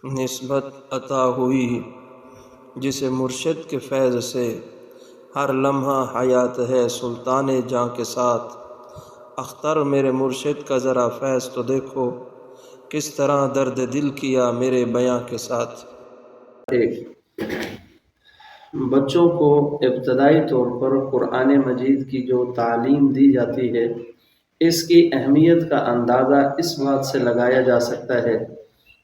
نسبت عطا ہوئی جسے مرشد کے فیض سے ہر لمحہ حیات ہے سلطان جاں کے ساتھ۔ اختر میرے مرشد کا ذرا فیض تو دیکھو، کس طرح درد دل کیا میرے بیاں کے ساتھ۔ بچوں کو ابتدائی طور پر قرآن مجید کی جو تعلیم دی جاتی ہے، اس کی اہمیت کا اندازہ اس بات سے لگایا جا سکتا ہے۔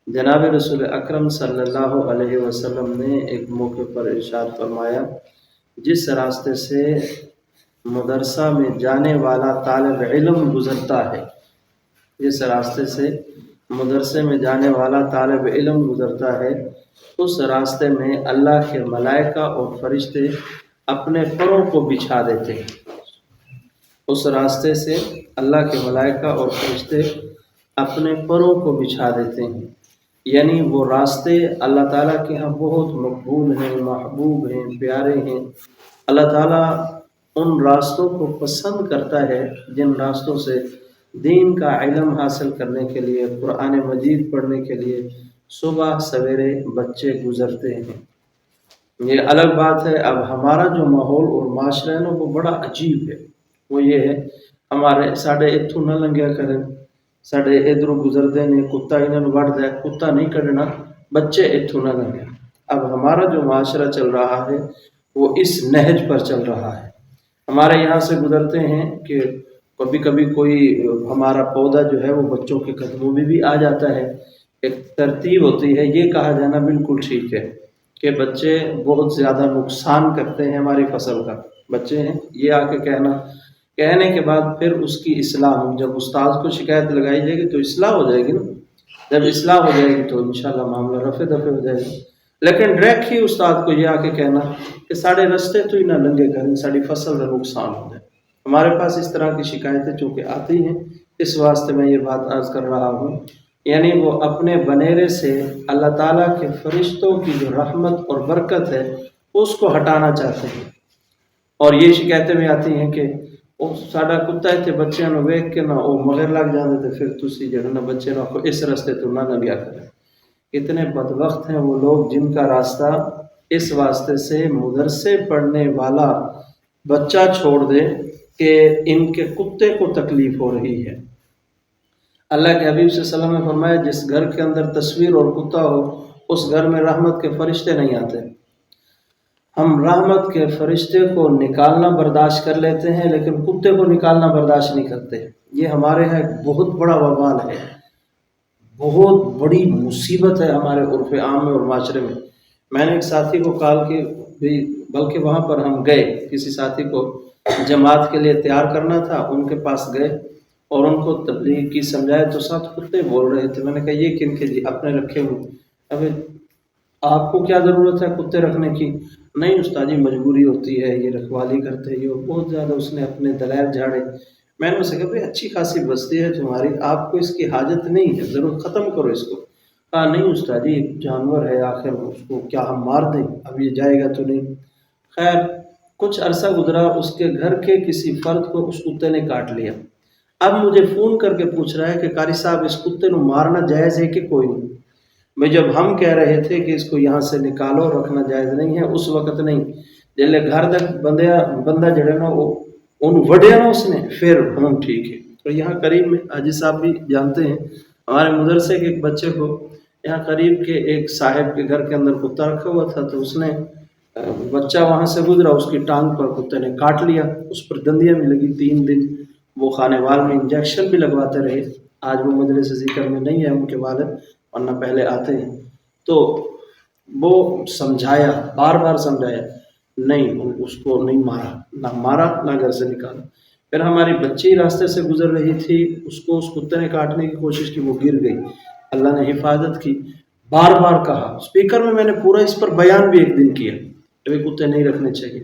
جناب رسول اکرم صلی اللہ علیہ وسلم نے ایک موقع پر ارشاد فرمایا، جس راستے سے مدرسہ میں جانے والا طالب علم گزرتا ہے، جس راستے سے مدرسے میں جانے والا طالب علم گزرتا ہے، اس راستے میں اللہ کے ملائکہ اور فرشتے اپنے پروں کو بچھا دیتے ہیں۔ اس راستے سے اللہ کے ملائکہ اور فرشتے اپنے پروں کو بچھا دیتے ہیں، یعنی وہ راستے اللہ تعالیٰ کے ہاں بہت مقبول ہیں، محبوب ہیں، پیارے ہیں۔ اللہ تعالیٰ ان راستوں کو پسند کرتا ہے جن راستوں سے دین کا علم حاصل کرنے کے لیے، قرآن مجید پڑھنے کے لیے صبح سویرے بچے گزرتے ہیں۔ یہ الگ بات ہے، اب ہمارا جو ماحول اور معاشرہ ہے نا وہ بڑا عجیب ہے۔ وہ یہ ہے، ہمارے ساڑھے اتھو نہ لنگیا کریں، ساڑھے ادھروں گزرتے نے کتا انہوں وڑ دے، کتا نہیں کڈنا، بچے اتھو نہ لنگے۔ اب ہمارا جو معاشرہ چل رہا ہے وہ اس نہج پر چل رہا ہے۔ ہمارے یہاں سے گزرتے ہیں کہ کبھی کبھی کوئی ہمارا پودا جو ہے وہ بچوں کے قدموں میں بھی آ جاتا ہے۔ ایک ترتیب ہوتی ہے، یہ کہا جانا بالکل ٹھیک ہے کہ بچے بہت زیادہ نقصان کرتے ہیں ہماری فصل کا، بچے ہیں یہ آ کے کہنے کے بعد پھر اس کی اصلاح، جب استاد کو شکایت لگائی جائے گی تو اصلاح ہو جائے گی نا، جب اصلاح ہو جائے گی تو انشاءاللہ معاملہ رفع دفع ہو جائے گا۔ لیکن ڈائریکٹ ہی استاد کو یہ آ کے کہنا کہ ساڑھے رستے تو ہی نہ لنگے کریں، ساڑھی فصل کا نقصان ہو جائے۔ ہمارے پاس اس طرح کی شکایتیں چونکہ آتی ہیں، اس واسطے میں یہ بات عرض کر رہا ہوں، یعنی وہ اپنے بنیرے سے اللہ تعالیٰ کے فرشتوں کی جو رحمت اور برکت ہے اس کو ہٹانا چاہتے ہیں۔ اور یہ شکایتیں بھی آتی ہیں کہ وہ ساڈا کتا ہے بچے نو ویک کے نہ وہ مگر لگ جاتے تھے، پھر تسی جڑا نہ بچے نو اس راستے تو نہ لگیا کریں۔ اتنے بدبخت ہیں وہ لوگ جن کا راستہ اس واسطے سے مدرسے پڑھنے والا بچہ چھوڑ دے کہ ان کے کتے کو تکلیف ہو رہی ہے۔ اللہ کے حبیب صلی اللہ علیہ وسلم نے فرمایا، جس گھر کے اندر تصویر اور کتا ہو اس گھر میں رحمت کے فرشتے نہیں آتے۔ ہم رحمت کے فرشتے کو نکالنا برداشت کر لیتے ہیں لیکن کتے کو نکالنا برداشت نہیں کرتے۔ یہ ہمارے یہاں ایک بہت بڑا وبال ہے، بہت بڑی مصیبت ہے ہمارے عرف عام میں اور معاشرے میں۔ میں نے ایک ساتھی کو کال کی، بلکہ وہاں پر ہم گئے، کسی ساتھی کو جماعت کے لیے تیار کرنا تھا، ان کے پاس گئے اور ان کو تبلیغ کی سمجھائے تو ساتھ کتے بول رہے تھے۔ میں نے کہا یہ کن کے جی اپنے رکھے ہوئے، ابھی آپ کو کیا ضرورت ہے کتے رکھنے کی؟ نہیں استاد جی مجبوری ہوتی ہے، یہ رکھوالی کرتے ہیں، یہ بہت زیادہ اس نے اپنے دلائل جھاڑے۔ میں نے اسے کہا بھائی اچھی خاصی بستی ہے تمہاری، آپ کو اس کی حاجت نہیں ہے، ضرورت ختم کرو اس کو۔ کہا نہیں استاد جی جانور ہے، آخر اس کو کیا ہم مار دیں، اب یہ جائے گا تو نہیں۔ خیر کچھ عرصہ گزرا، اس کے گھر کے کسی فرد کو اس کتے نے کاٹ لیا۔ اب مجھے فون کر کے پوچھ رہا ہے کہ قاری صاحب اس کتے نو مارنا جائز ہے کہ کوئی نہیں؟ میں جب ہم کہہ رہے تھے کہ اس کو یہاں سے نکالو، رکھنا جائز نہیں ہے، اس وقت نہیں، جلے گھر تک بندہ جڑے نا وہ ان وڈیا نا اس نے، پھر ہم ٹھیک ہے۔ اور یہاں قریب میں حاجی صاحب بھی جانتے ہیں، ہمارے مدرسے کے ایک بچے کو یہاں قریب کے ایک صاحب کے گھر کے اندر کتا رکھا ہوا تھا، تو اس نے بچہ وہاں سے گزرا، اس کی ٹانگ پر کتے نے کاٹ لیا، اس پر دندیاں بھی لگی 3 دن، وہ خانے وال میں انجیکشن بھی لگواتے رہے۔ آج وہ مجلس ذکر میں نہیں ہے ان کے والد، ورنہ پہلے آتے ہیں۔ تو وہ سمجھایا، بار بار سمجھایا، نہیں اس کو نہیں مارا نہ گھر سے نکالا۔ پھر ہماری بچی راستے سے گزر رہی تھی، اس کو اس کتے نے کاٹنے کی کوشش کی، وہ گر گئی، اللہ نے حفاظت کی۔ بار بار کہا اسپیکر میں نے پورا اس پر بیان بھی ایک دن کیا کہ کتے نہیں رکھنے چاہیے۔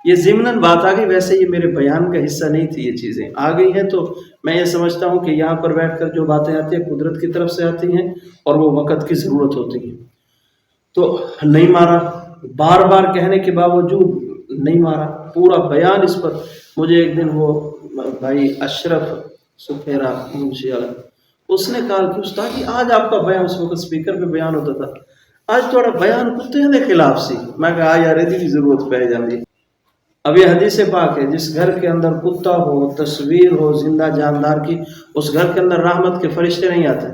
یہ ضمناً بات آ گئی، ویسے یہ میرے بیان کا حصہ نہیں تھی، یہ چیزیں آ گئی ہیں تو میں یہ سمجھتا ہوں کہ یہاں پر بیٹھ کر جو باتیں آتی ہیں قدرت کی طرف سے آتی ہیں اور وہ وقت کی ضرورت ہوتی ہے۔ تو نہیں مارا، بار بار کہنے کے باوجود نہیں مارا، پورا بیان اس پر۔ مجھے ایک دن وہ بھائی اشرف سپھیرا منشی والا اس نے کہا کہ استاد جی آج آپ کا بیان، اس وقت اسپیکر پہ بیان ہوتا تھا، آج تھوڑا بیان کتے کے خلاف سی۔ میں کہا یار یہ بھی ضرورت پہ جاندی۔ اب یہ حدیث پاک ہے، جس گھر کے اندر کتا ہو، تصویر ہو زندہ جاندار کی، اس گھر کے اندر رحمت کے فرشتے نہیں آتے۔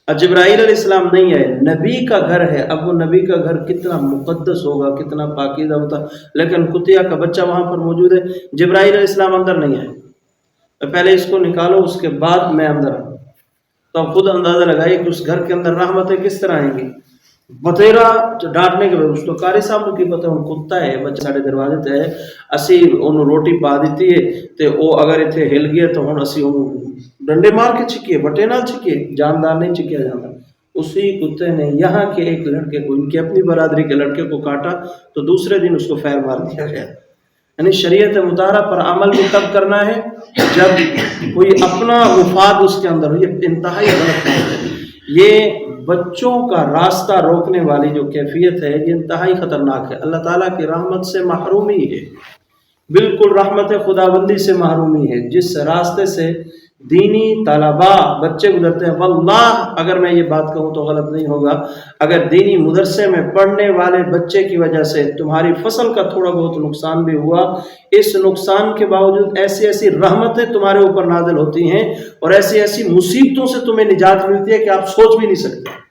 جبرائیل علیہ السلام نہیں آئے، نبی کا گھر ہے، اب وہ نبی کا گھر کتنا مقدس ہوگا، کتنا پاکیزہ ہوتا، لیکن کتیا کا بچہ وہاں پر موجود ہے، جبرائیل علیہ السلام اندر نہیں آئے۔ پہلے اس کو نکالو، اس کے بعد میں اندر آؤں۔ تو اب خود اندازہ لگائیے کہ اس گھر کے اندر رحمتیں کس طرح آئیں گی۔ بتیرا ڈانٹنے کے بعد اس تو قاری صاحب کو کی پتہ ہوں کتا ہے بچہ ساڑے دروازے تے ہے، اسی انہوں روٹی پا دیتی ہے تے او اگر اتنے ہل گیا تو ہوں اسی انہوں ڈنڈے مار کے چھکیے، بٹے نال چھکیے، جاندار نہیں چھکیا جاتا۔ اسی کتے نے یہاں کے ایک لڑکے کو، ان کی اپنی برادری کے لڑکے کو کاٹا تو دوسرے دن اس کو فیر مار دیا گیا۔ یعنی شریعت مطہرہ پر عمل بھی تب کرنا ہے جب کوئی اپنا مفاد اس کے اندر ہو، یہ انتہائی غلط ہے۔ یہ بچوں کا راستہ روکنے والی جو کیفیت ہے یہ انتہائی خطرناک ہے، اللہ تعالیٰ کی رحمت سے محرومی ہے، بالکل رحمت خداوندی سے محرومی ہے۔ جس راستے سے دینی طلباء بچے گزرتے ہیں، واللہ اگر میں یہ بات کہوں تو غلط نہیں ہوگا، اگر دینی مدرسے میں پڑھنے والے بچے کی وجہ سے تمہاری فصل کا تھوڑا بہت نقصان بھی ہوا، اس نقصان کے باوجود ایسی ایسی رحمتیں تمہارے اوپر نازل ہوتی ہیں اور ایسی ایسی مصیبتوں سے تمہیں نجات ملتی ہے کہ آپ سوچ بھی نہیں سکتے۔